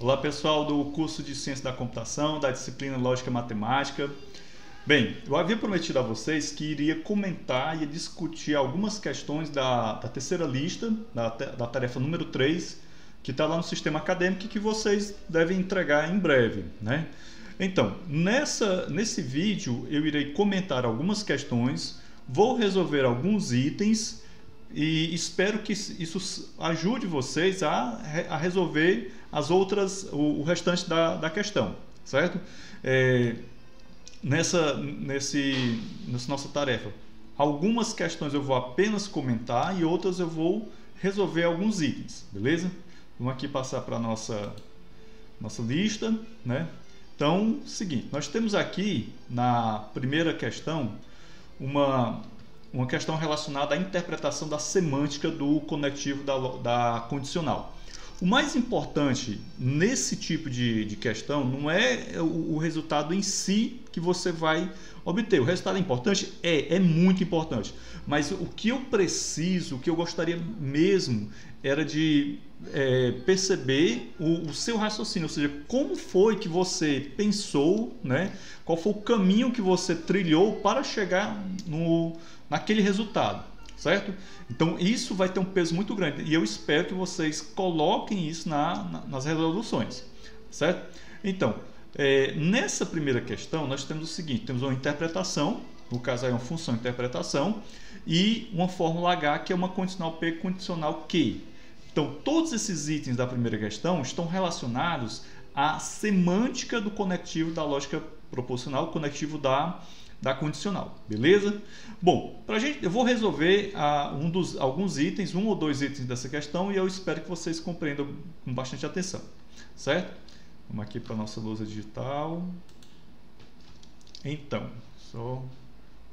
Olá pessoal do curso de Ciência da Computação, da disciplina Lógica e Matemática. Bem, eu havia prometido a vocês que iria comentar e discutir algumas questões da terceira lista, da tarefa número 3, que está lá no sistema acadêmico e que vocês devem entregar em breve, né? Então, nesse vídeo eu irei comentar algumas questões, vou resolver alguns itens e espero que isso ajude vocês a resolver as outras, o restante da questão, certo? Nessa nossa tarefa, algumas questões eu vou apenas comentar e outras eu vou resolver alguns itens, beleza? Vamos aqui passar para a nossa lista, né? Então, seguinte, nós temos aqui na primeira questão uma questão relacionada à interpretação da semântica do conectivo da condicional. O mais importante nesse tipo de questão não é o resultado em si que você vai obter. O resultado é importante? É muito importante. Mas o que eu preciso, o que eu gostaria mesmo era de perceber o seu raciocínio, ou seja, como foi que você pensou, né? Qual foi o caminho que você trilhou para chegar naquele resultado, certo? Então isso vai ter um peso muito grande e eu espero que vocês coloquem isso nas resoluções, certo? Então, nessa primeira questão nós temos o seguinte, temos uma interpretação, no caso aí uma função interpretação, e uma fórmula H que é uma condicional P condicional Q. Então todos esses itens da primeira questão estão relacionados à semântica do conectivo da lógica proposicional, conectivo da condicional, beleza? Bom, eu vou resolver alguns itens, um ou dois itens dessa questão e eu espero que vocês compreendam com bastante atenção, certo? Vamos aqui para a nossa lousa digital. Então, só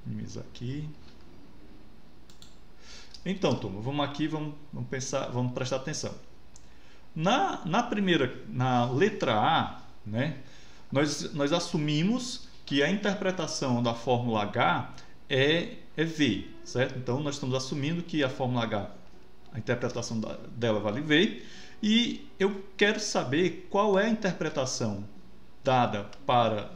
minimizar aqui. Então, turma, vamos aqui, vamos pensar, vamos prestar atenção. Na letra A, né, nós assumimos que a interpretação da fórmula H é V, certo? Então, nós estamos assumindo que a fórmula H, a interpretação dela vale V, e eu quero saber qual é a interpretação dada para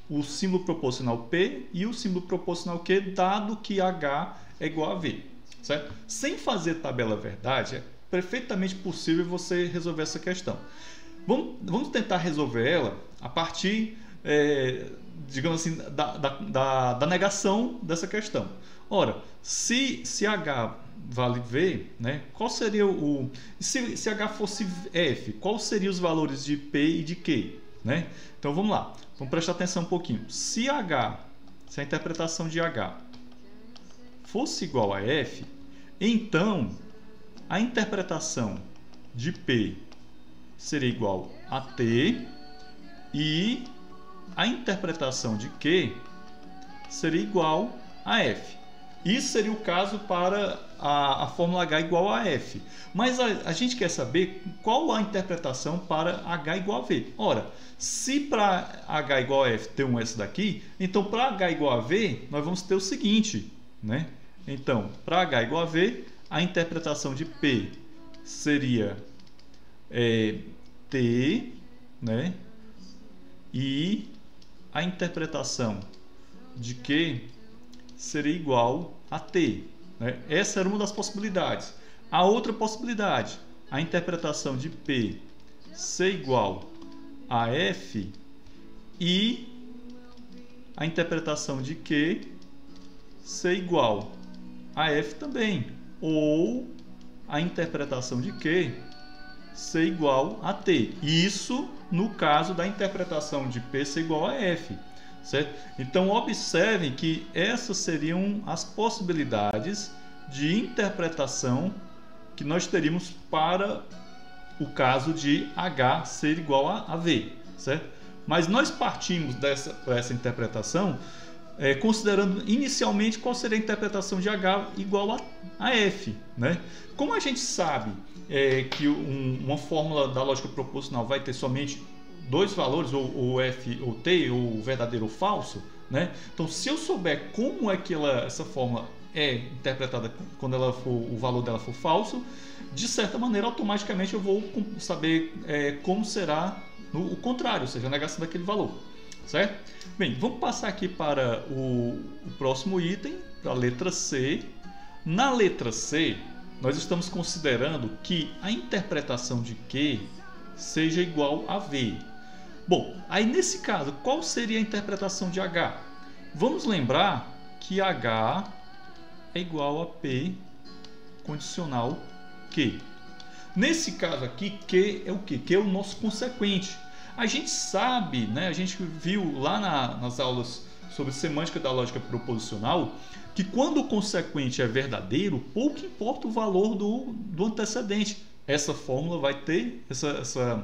o símbolo proposicional P e o símbolo proposicional Q, dado que H é igual a V, certo? Sem fazer tabela verdade, é perfeitamente possível você resolver essa questão. Vamos tentar resolver ela a partir digamos assim, da negação dessa questão. Ora, se H vale V, né, qual seria se H fosse F, quais seriam os valores de P e de Q? Né? Então vamos lá, vamos prestar atenção um pouquinho. Se a interpretação de H fosse igual a F, então a interpretação de P seria igual a T e a interpretação de Q seria igual a F. Isso seria o caso para a fórmula H igual a F. Mas a gente quer saber qual a interpretação para H igual a V. Ora, se para H igual a F tem essa daqui, então para H igual a V nós vamos ter o seguinte, né? Então, para H igual a V, a interpretação de P seria T, né? E a interpretação de Q seria igual a T, né? Essa era uma das possibilidades. A outra possibilidade, a interpretação de P ser igual a F e a interpretação de Q ser igual a F também, ou a interpretação de Q ser igual a T. Isso no caso da interpretação de P ser igual a F, certo? Então observem que essas seriam as possibilidades de interpretação que nós teríamos para o caso de H ser igual a V, certo? Mas nós partimos para essa interpretação considerando inicialmente qual seria a interpretação de H igual a F, né? Como a gente sabe que uma fórmula da lógica proposicional vai ter somente dois valores, ou F ou T, ou verdadeiro ou falso, né? Então, se eu souber como é que essa fórmula é interpretada quando o valor dela for falso, de certa maneira, automaticamente eu vou saber como será o contrário, ou seja, a negação daquele valor, certo? Bem, vamos passar aqui para o próximo item, para a letra C. Na letra C, nós estamos considerando que a interpretação de Q seja igual a V. Bom, aí nesse caso, qual seria a interpretação de H? Vamos lembrar que H é igual a P condicional Q. Nesse caso aqui, Q é o quê? Q é o nosso consequente. A gente sabe, né, a gente viu lá nas aulas sobre semântica da lógica proposicional, que quando o consequente é verdadeiro, pouco importa o valor do antecedente. Essa fórmula vai ter, essa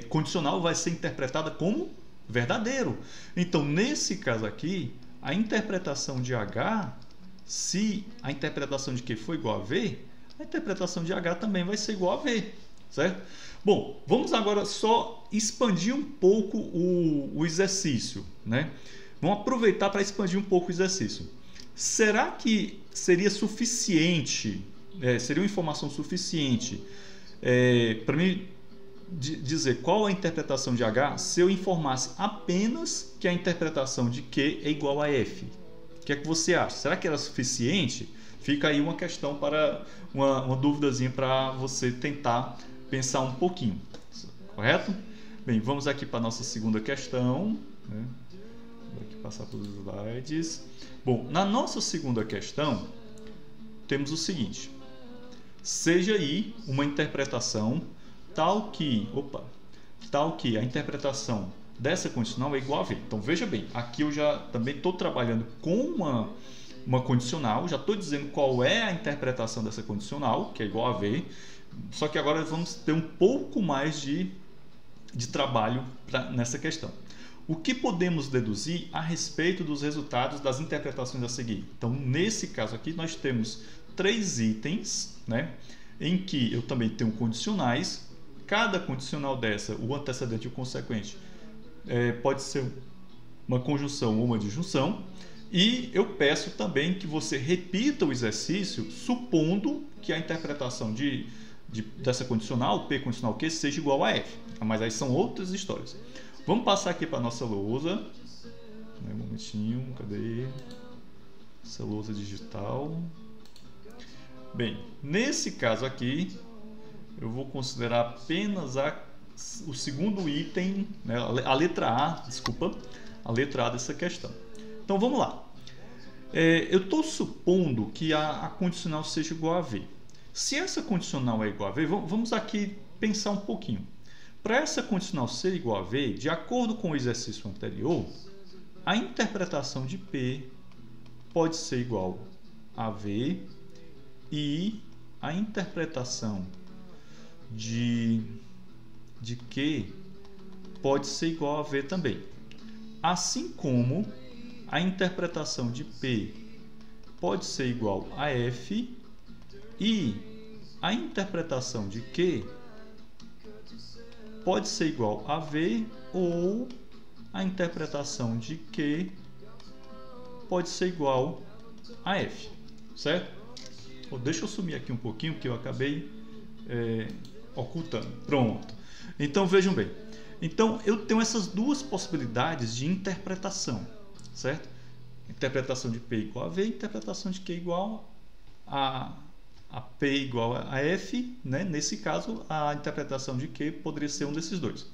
condicional vai ser interpretada como verdadeiro. Então, nesse caso aqui, a interpretação de H, se a interpretação de Q for igual a V, a interpretação de H também vai ser igual a V, certo? Bom, vamos agora só expandir um pouco o exercício, né? Vamos aproveitar para expandir um pouco o exercício. Será que seria suficiente, seria uma informação suficiente para mim dizer qual a interpretação de H se eu informasse apenas que a interpretação de Q é igual a F? O que é que você acha? Será que era suficiente? Fica aí uma questão para uma duvidazinha para você tentar pensar um pouquinho, correto? Bem, vamos aqui para a nossa segunda questão, né? Vou aqui passar pelos slides. Bom, na nossa segunda questão, temos o seguinte: seja aí uma interpretação tal que a interpretação dessa condicional é igual a V. Então, veja bem, aqui eu já também estou trabalhando com uma condicional, já estou dizendo qual é a interpretação dessa condicional, que é igual a V, só que agora vamos ter um pouco mais de trabalho nessa questão. O que podemos deduzir a respeito dos resultados das interpretações a seguir? Então, nesse caso aqui, nós temos 3 itens, né, em que eu também tenho condicionais. Cada condicional dessa, o antecedente e o consequente, pode ser uma conjunção ou uma disjunção. E eu peço também que você repita o exercício supondo que a interpretação dessa condicional, P condicional Q, seja igual a F. Mas aí são outras histórias. Vamos passar aqui para a nossa lousa. Um momentinho, cadê? Essa lousa digital. Bem, nesse caso aqui, eu vou considerar apenas o segundo item, né, a letra A dessa questão. Então vamos lá. Eu estou supondo que a condicional seja igual a V. Se essa condicional é igual a V, vamos aqui pensar um pouquinho. Para essa condicional ser igual a V, de acordo com o exercício anterior, a interpretação de P pode ser igual a V e a interpretação de Q pode ser igual a V também. Assim como a interpretação de P pode ser igual a F e a interpretação de Q pode ser igual a V ou a interpretação de Q pode ser igual a F, certo? Deixa eu sumir aqui um pouquinho que eu acabei ocultando. Pronto. Então vejam bem. Então eu tenho essas duas possibilidades de interpretação, certo? Interpretação de P igual a V, interpretação de Q igual a P igual a F, né? Nesse caso, a interpretação de Q poderia ser um desses dois.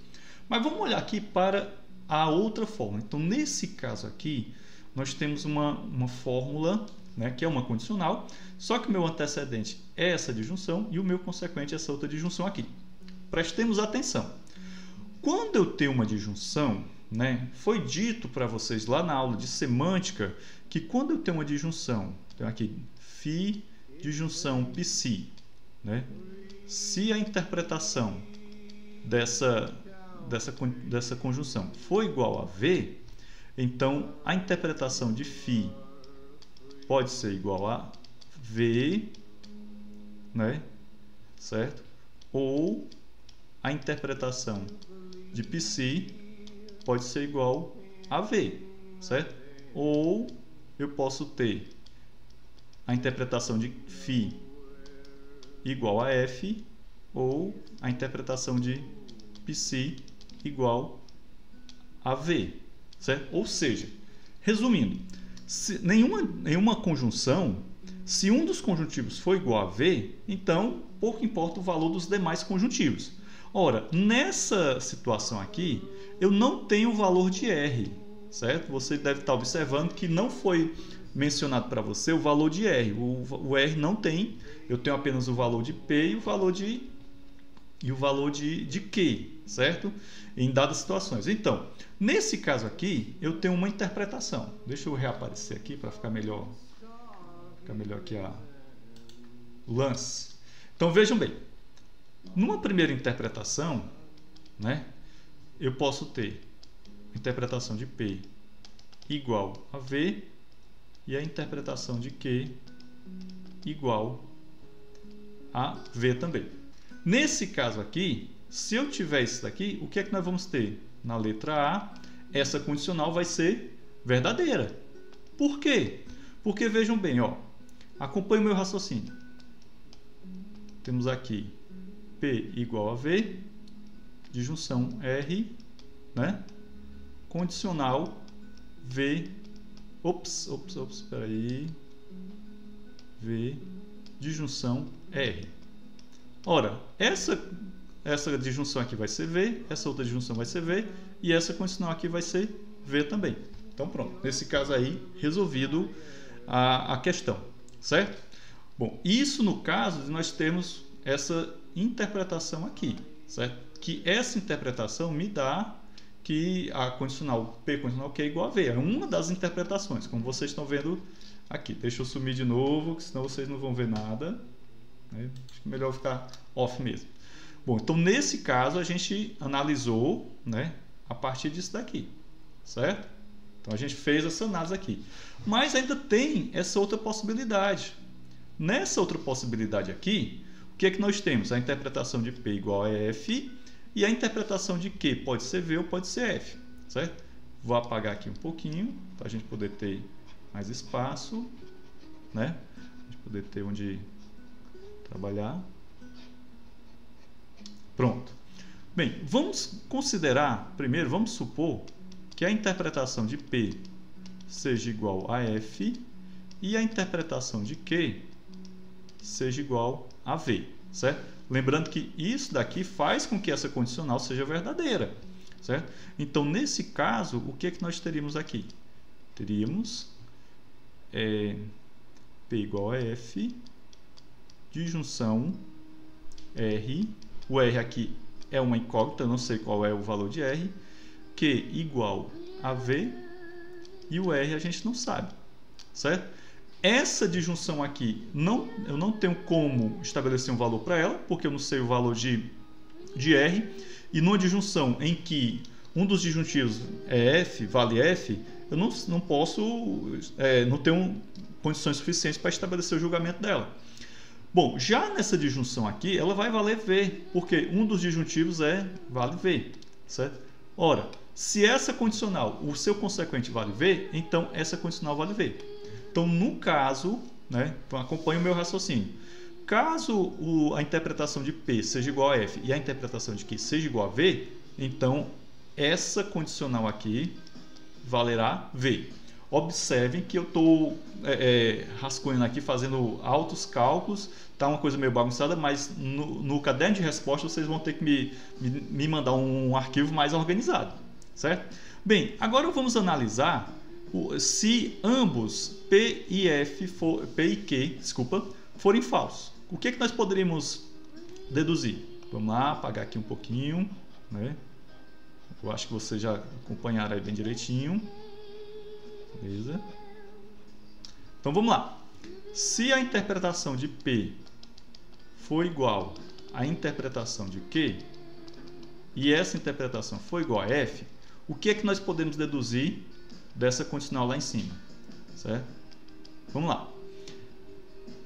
Mas vamos olhar aqui para a outra fórmula. Então, nesse caso aqui, nós temos uma fórmula, né, que é uma condicional, só que o meu antecedente é essa disjunção e o meu consequente é essa outra disjunção aqui. Prestemos atenção. Quando eu tenho uma disjunção, né, foi dito para vocês lá na aula de semântica que quando eu tenho uma disjunção, então aqui, φ disjunção psi, né, se a interpretação dessa conjunção for igual a V, então a interpretação de φ pode ser igual a V, né, certo? Ou a interpretação de psi pode ser igual a V, certo? Ou eu posso ter a interpretação de φ igual a F ou a interpretação de Psi igual a V, certo? Ou seja, resumindo, se nenhuma conjunção, se um dos conjuntivos for igual a V, então pouco importa o valor dos demais conjuntivos. Ora, nessa situação aqui, eu não tenho o valor de R, certo? Você deve estar observando que não foi mencionado para você o valor de R. O R não tem, eu tenho apenas o valor de P e o valor de Q, certo? Em dadas situações. Então, nesse caso aqui, eu tenho uma interpretação. Deixa eu reaparecer aqui para ficar melhor aqui o lance. Então, vejam bem. Numa primeira interpretação, né, eu posso ter a interpretação de P igual a V e a interpretação de Q igual a V também. Nesse caso aqui, se eu tiver isso daqui, o que é que nós vamos ter? Na letra A, essa condicional vai ser verdadeira. Por quê? Porque vejam bem, ó, acompanhe o meu raciocínio. Temos aqui P igual a V, disjunção R, né? Condicional V, espera aí, V, disjunção R. Ora, essa disjunção aqui vai ser V, essa outra disjunção vai ser V, e essa condicional aqui vai ser V também. Então pronto, nesse caso aí, resolvido a questão, certo? Bom, isso no caso de nós termos essa interpretação aqui, certo? Que essa interpretação me dá que a condicional P condicional Q é igual a V. É uma das interpretações, como vocês estão vendo aqui. Deixa eu sumir de novo, senão vocês não vão ver nada, né? Acho que é melhor ficar off mesmo. Bom, então nesse caso a gente analisou, né, a partir disso daqui, certo? Então a gente fez essa análise aqui. Mas ainda tem essa outra possibilidade. Nessa outra possibilidade aqui, o que é que nós temos? A interpretação de P igual a F e a interpretação de Q pode ser V ou pode ser F, certo? Vou apagar aqui um pouquinho para a gente poder ter mais espaço, né? A gente poder ter onde trabalhar. Pronto. Bem, vamos considerar, primeiro, vamos supor que a interpretação de P seja igual a F e a interpretação de Q seja igual a V, certo? Lembrando que isso daqui faz com que essa condicional seja verdadeira, certo? Então, nesse caso, o que é que nós teríamos aqui? Teríamos P igual a F, disjunção R, o R aqui é uma incógnita, eu não sei qual é o valor de R, Q igual a V e o R a gente não sabe, certo? Essa disjunção aqui, eu não tenho como estabelecer um valor para ela, porque eu não sei o valor de R, e numa disjunção em que um dos disjuntivos é F, vale F, eu não posso, não tenho condições suficientes para estabelecer o julgamento dela. Bom, já nessa disjunção aqui, ela vai valer V, porque um dos disjuntivos vale V, certo? Ora, se essa condicional, o seu consequente vale V, então essa condicional vale V. Então, no caso, né, então acompanhe o meu raciocínio. Caso a interpretação de P seja igual a F e a interpretação de Q seja igual a V, então essa condicional aqui valerá V. Observem que eu estou rascunhando aqui, fazendo altos cálculos, tá uma coisa meio bagunçada, mas no caderno de resposta vocês vão ter que me mandar um arquivo mais organizado, certo? Bem, agora vamos analisar se ambos P e Q, forem falsos. O que nós poderíamos deduzir? Vamos lá, apagar aqui um pouquinho, né? Eu acho que vocês já acompanharam aí bem direitinho. Beleza? Então vamos lá. Se a interpretação de P for igual à interpretação de Q e essa interpretação for igual a F, o que é que nós podemos deduzir dessa condicional lá em cima, certo? Vamos lá.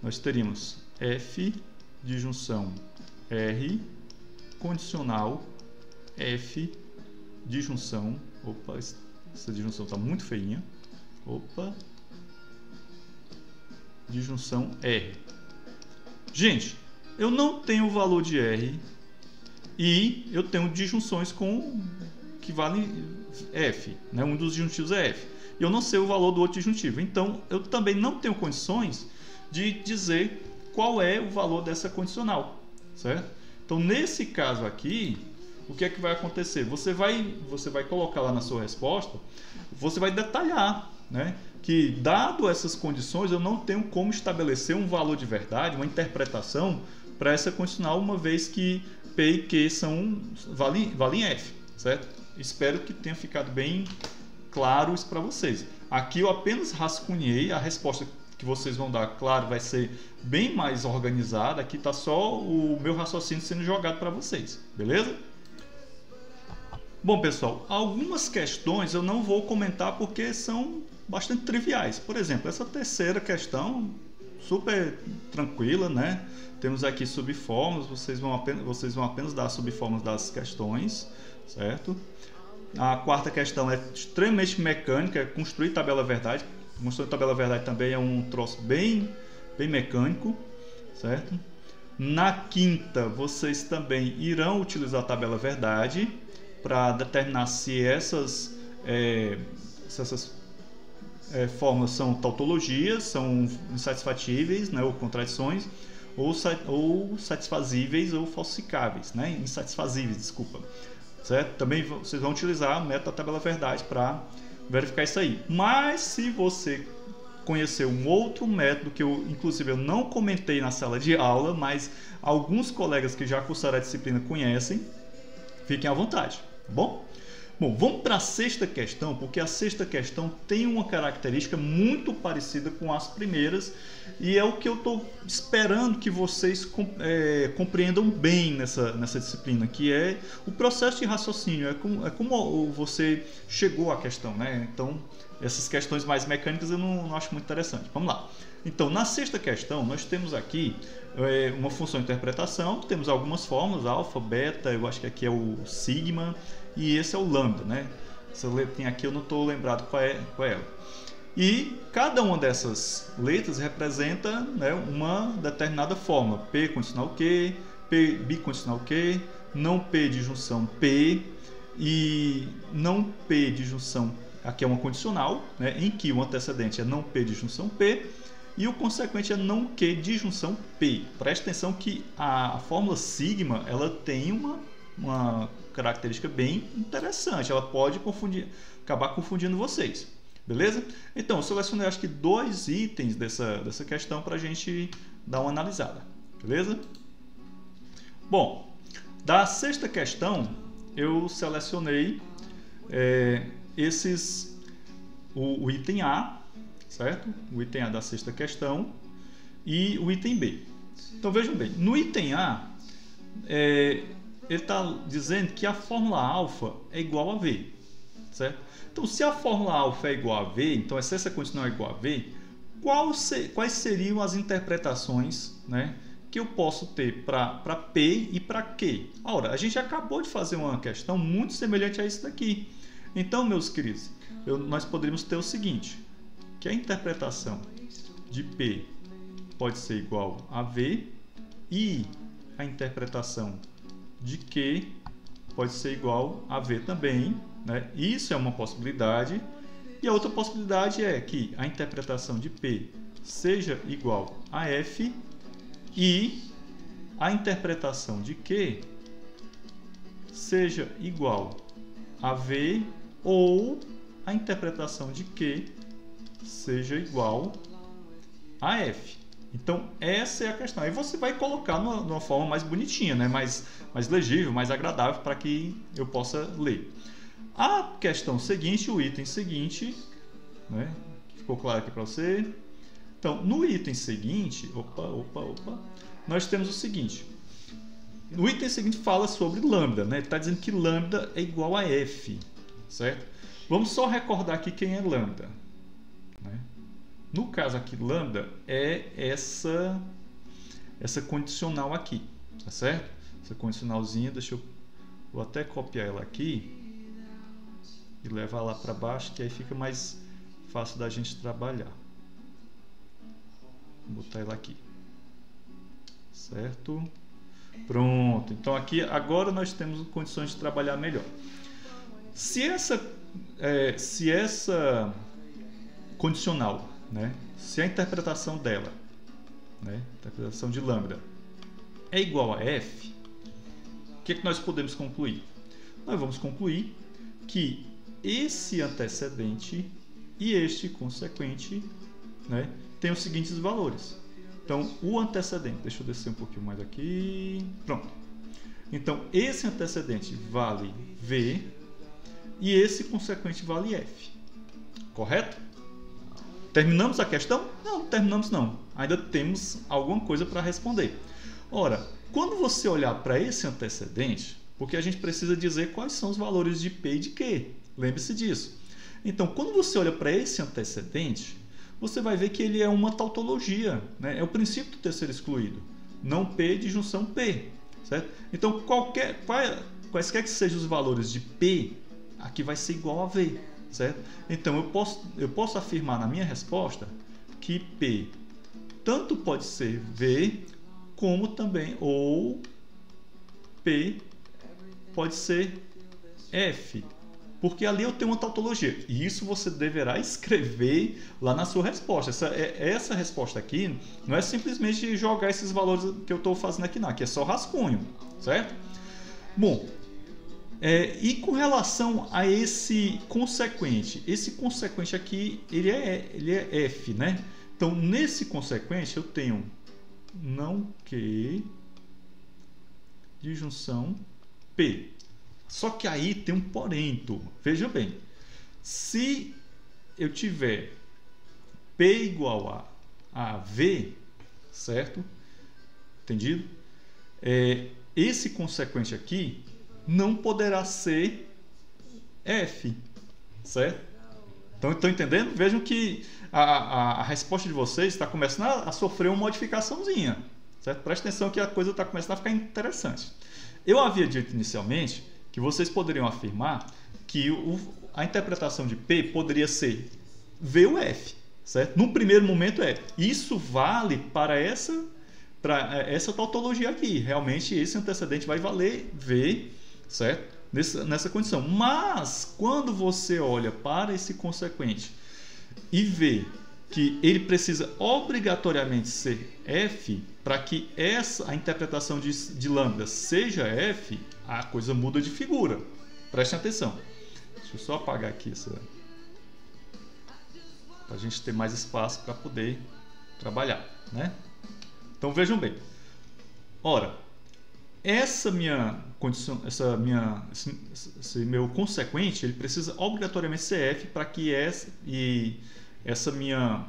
Nós teríamos F disjunção R condicional F disjunção, opa, essa disjunção está muito feinha, opa, disjunção R. Gente, eu não tenho o valor de R e eu tenho disjunções que valem F, né? Um dos disjuntivos é F. E eu não sei o valor do outro disjuntivo. Então, eu também não tenho condições de dizer qual é o valor dessa condicional, certo? Então, nesse caso aqui, o que é que vai acontecer? Você vai colocar lá na sua resposta, você vai detalhar, né, que dado essas condições, eu não tenho como estabelecer um valor de verdade, uma interpretação para essa condicional, uma vez que P e Q valem F, certo? Espero que tenha ficado bem claro isso para vocês. Aqui eu apenas rascunhei a resposta que vocês vão dar, claro, vai ser bem mais organizada. Aqui está só o meu raciocínio sendo jogado para vocês, beleza? Bom, pessoal, algumas questões eu não vou comentar porque são bastante triviais. Por exemplo, essa terceira questão, super tranquila, né? Temos aqui subfórmulas, vocês vão apenas dar subfórmulas das questões, certo? A quarta questão é extremamente mecânica, é construir tabela verdade. Construir tabela verdade também é um troço bem mecânico, certo? Na quinta, vocês também irão utilizar a tabela verdade para determinar se essas fórmulas são tautologias, são insatisfatíveis, né, ou contradições, ou satisfazíveis ou falsificáveis, né, insatisfazíveis, desculpa. Certo? Também vocês vão utilizar o método da tabela verdade para verificar isso aí. Mas se você conhecer um outro método que inclusive eu não comentei na sala de aula, mas alguns colegas que já cursaram a disciplina conhecem, fiquem à vontade, tá bom? Bom, vamos para a sexta questão, porque a sexta questão tem uma característica muito parecida com as primeiras e é o que eu estou esperando que vocês compreendam bem nessa disciplina, que é o processo de raciocínio, é como você chegou à questão, né? Então, essas questões mais mecânicas eu não acho muito interessante. Vamos lá. Então, na sexta questão, nós temos aqui uma função de interpretação, temos algumas fórmulas, alfa, beta, eu acho que aqui é o sigma, e esse é o lambda, né? Essa letrinha aqui eu não estou lembrado qual é ela. E cada uma dessas letras representa, né, uma determinada fórmula. P condicional Q, P bicondicional Q, não P disjunção P e não P disjunção, aqui é uma condicional, né, em que o antecedente é não P disjunção P e o consequente é não Q disjunção P. Preste atenção que a fórmula sigma ela tem uma característica bem interessante, ela pode acabar confundindo vocês, beleza? Então, eu selecionei acho que 2 itens dessa questão para a gente dar uma analisada, beleza? Bom, da sexta questão, eu selecionei o item A, certo? O item A da sexta questão e o item B. Então, vejam bem, no item A, ele está dizendo que a fórmula alfa é igual a V, certo? Então, se a fórmula alfa é igual a V, então se essa condicional é igual a V, quais seriam as interpretações, né, que eu posso ter para P e para Q? Ora, a gente acabou de fazer uma questão muito semelhante a isso daqui. Então, meus queridos, nós poderíamos ter o seguinte, que a interpretação de P pode ser igual a V e a interpretação de Q pode ser igual a V também, né? Isso é uma possibilidade. E a outra possibilidade é que a interpretação de P seja igual a F e a interpretação de Q seja igual a V ou a interpretação de Q seja igual a F. Então, essa é a questão. Aí você vai colocar numa forma mais bonitinha, né? mais legível, mais agradável para que eu possa ler. A questão seguinte, o item seguinte, né? Ficou claro aqui para você? Então, no item seguinte, nós temos o seguinte. O item seguinte fala sobre lambda, né? Está dizendo que lambda é igual a F, certo? Vamos só recordar aqui quem é lambda, né? No caso aqui, lambda é essa condicional aqui, tá certo? Essa condicionalzinha, vou até copiar ela aqui e levar lá para baixo, que aí fica mais fácil da gente trabalhar. Vou botar ela aqui. Certo? Pronto. Então aqui agora nós temos condições de trabalhar melhor. Se essa condicional, né? Se a interpretação dela, né? Interpretação de lambda é igual a f, o que nós podemos concluir? Nós vamos concluir que esse antecedente e este consequente, né, tem os seguintes valores. Então, o antecedente, deixa eu descer um pouquinho mais aqui, pronto. Então, esse antecedente vale V e esse consequente vale F. Correto? Terminamos a questão? Não, terminamos não. Ainda temos alguma coisa para responder. Ora, quando você olhar para esse antecedente, porque a gente precisa dizer quais são os valores de P e de Q. Lembre-se disso. Então, quando você olha para esse antecedente, você vai ver que ele é uma tautologia, né? É o princípio do terceiro excluído. Não P de junção P. Certo? Então, quaisquer que sejam os valores de P, aqui vai ser igual a V. Certo? Então, eu posso afirmar na minha resposta que P tanto pode ser V, como também, ou P pode ser F, porque ali eu tenho uma tautologia. E isso você deverá escrever lá na sua resposta. Essa resposta aqui não é simplesmente jogar esses valores que eu estou fazendo aqui, não. Aqui é só rascunho, certo? Bom, e com relação a esse consequente aqui, ele é F, né? Então, nesse consequente, eu tenho não Q de junção P. Só que aí tem um porém, turma. Veja bem, se eu tiver P igual a V, certo? Entendido? Esse consequente aqui não poderá ser F, certo? Então, estão entendendo? Vejam que a resposta de vocês está começando a sofrer uma modificaçãozinha, certo? Presta atenção que a coisa está começando a ficar interessante. Eu havia dito inicialmente que vocês poderiam afirmar que a interpretação de P poderia ser V ou F, certo? No primeiro momento isso vale para essa tautologia aqui. Realmente esse antecedente vai valer V, certo? Nessa condição. Mas quando você olha para esse consequente e vê que ele precisa obrigatoriamente ser F, para que a interpretação de lambda seja F, a coisa muda de figura. Prestem atenção. Deixa eu só apagar aqui para a gente ter mais espaço para poder trabalhar, né? Então vejam bem. Ora, esse meu consequente, ele precisa obrigatoriamente ser F para que essa minha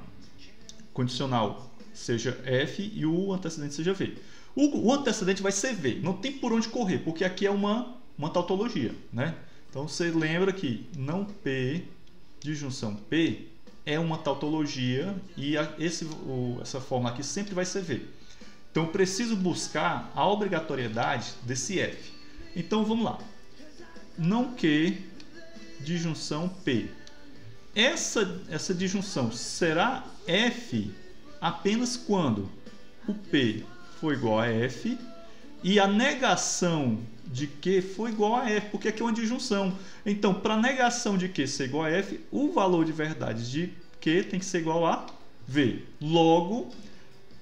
condicional seja F e o antecedente seja V. O antecedente vai ser V, não tem por onde correr, porque aqui é uma tautologia, né? Então você lembra que não P de junção P é uma tautologia e essa forma aqui sempre vai ser V. Então eu preciso buscar a obrigatoriedade desse F. Então vamos lá. Não Q de junção P. Essa disjunção será F apenas quando o P for igual a F e a negação de Q for igual a F, porque aqui é uma disjunção. Então, para a negação de Q ser igual a F, o valor de verdade de Q tem que ser igual a V. Logo,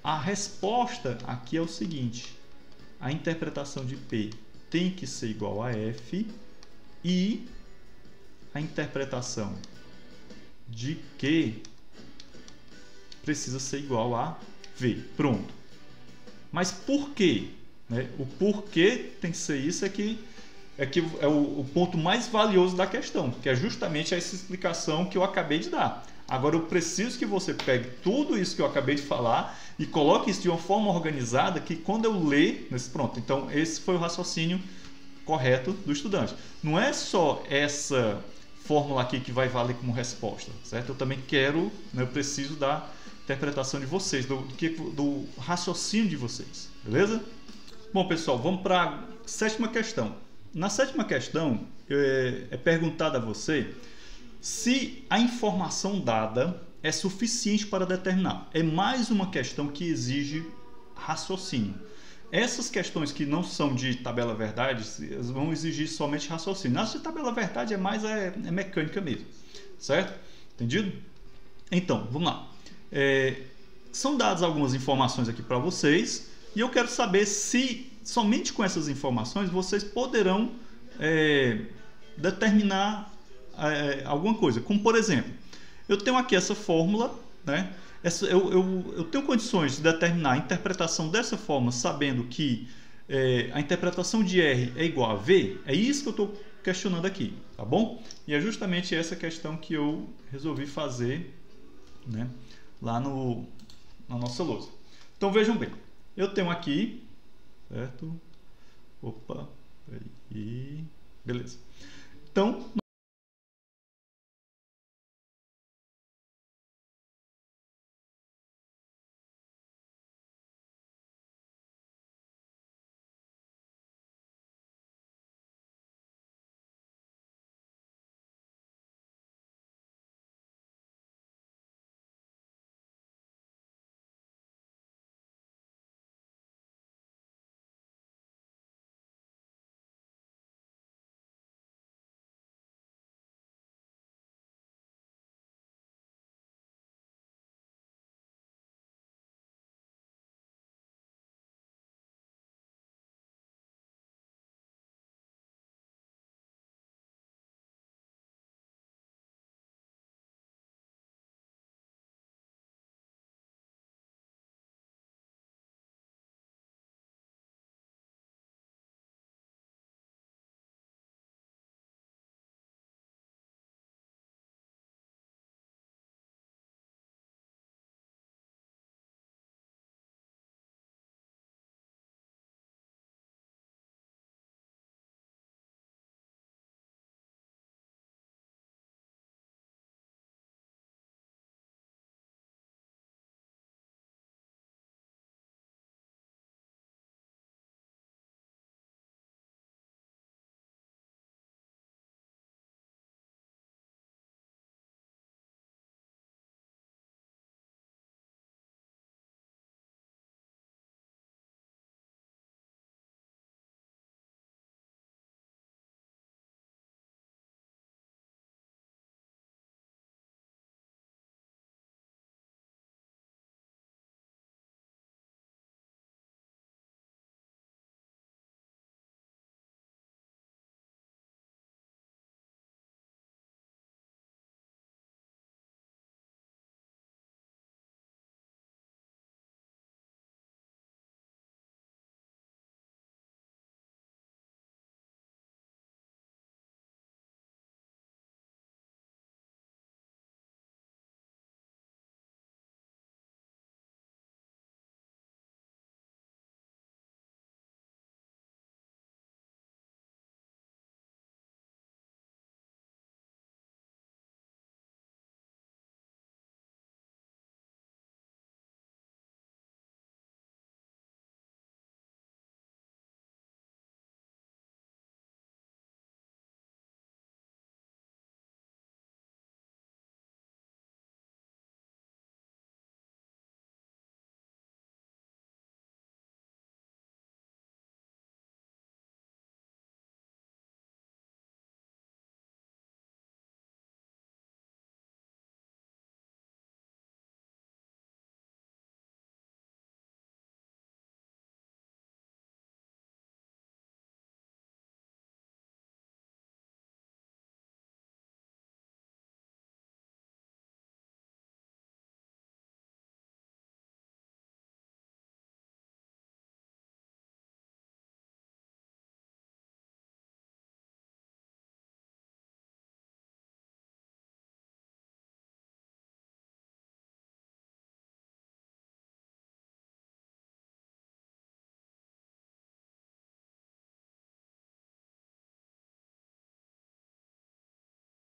a resposta aqui é o seguinte: a interpretação de P tem que ser igual a F e a interpretação de Q precisa ser igual a V. Pronto. Mas por quê? Né? O porquê tem que ser isso é o ponto mais valioso da questão, que é justamente essa explicação que eu acabei de dar. Agora eu preciso que você pegue tudo isso que eu acabei de falar e coloque isso de uma forma organizada que quando eu ler... Pronto, então esse foi o raciocínio correto do estudante. Não é só essa fórmula aqui que vai valer como resposta, certo? Eu também quero, né, eu preciso da interpretação de vocês, do raciocínio de vocês, beleza? Bom, pessoal, vamos para a sétima questão. Na sétima questão, é perguntado a você se a informação dada é suficiente para determinar. É mais uma questão que exige raciocínio. Essas questões que não são de tabela verdade vão exigir somente raciocínio. As de tabela verdade é mais mecânica mesmo, certo? Entendido? Então, vamos lá. São dadas algumas informações aqui para vocês e eu quero saber se somente com essas informações vocês poderão determinar alguma coisa. Como, por exemplo, eu tenho aqui essa fórmula, né? Eu tenho condições de determinar a interpretação dessa forma, sabendo que a interpretação de R é igual a V. É isso que eu estou questionando aqui, tá bom? E é justamente essa questão que eu resolvi fazer, né, lá na nossa lousa. Então vejam bem, eu tenho aqui, certo? Opa, peraí, beleza. Então,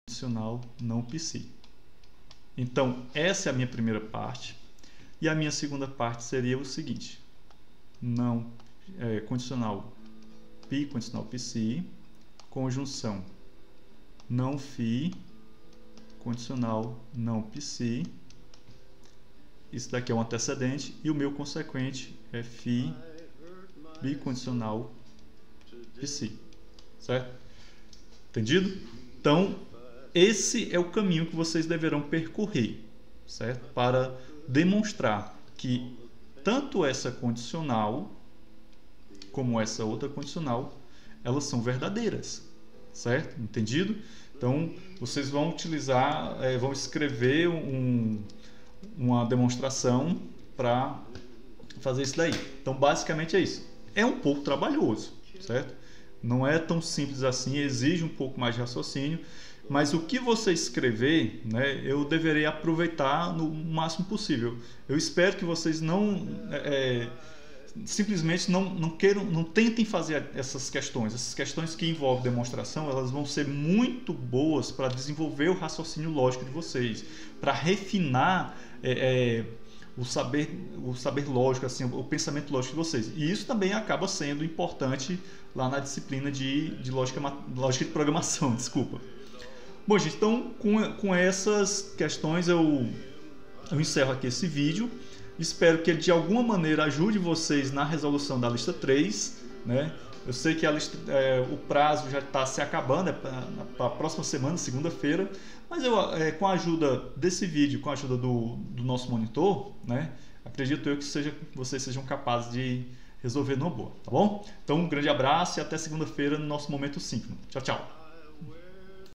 condicional não psi. Então, essa é a minha primeira parte. E a minha segunda parte seria o seguinte: não condicional pi, condicional psi, conjunção não phi, condicional não psi, isso daqui é um antecedente e o meu consequente é phi bicondicional psi, certo? Entendido? Então, esse é o caminho que vocês deverão percorrer, certo? Para demonstrar que tanto essa condicional como essa outra condicional, elas são verdadeiras, certo? Entendido? Então, vocês vão utilizar, vão escrever uma demonstração para fazer isso daí. Então, basicamente é isso. É um pouco trabalhoso, certo? Não é tão simples assim, exige um pouco mais de raciocínio, mas o que você escrever, né, eu deverei aproveitar no máximo possível. Eu espero que vocês simplesmente não tentem fazer essas questões que envolvem demonstração, elas vão ser muito boas para desenvolver o raciocínio lógico de vocês, para refinar o saber lógico, assim, o pensamento lógico de vocês. E isso também acaba sendo importante lá na disciplina de lógica de programação, desculpa. Bom, gente, então com essas questões eu encerro aqui esse vídeo. Espero que ele de alguma maneira ajude vocês na resolução da lista 3, né? Eu sei que o prazo já está se acabando, para a próxima semana, segunda-feira, mas com a ajuda desse vídeo, com a ajuda do nosso monitor, né, acredito eu que vocês sejam capazes de resolver numa boa, tá bom? Então, um grande abraço e até segunda-feira no nosso Momento Síncrono. Tchau, tchau!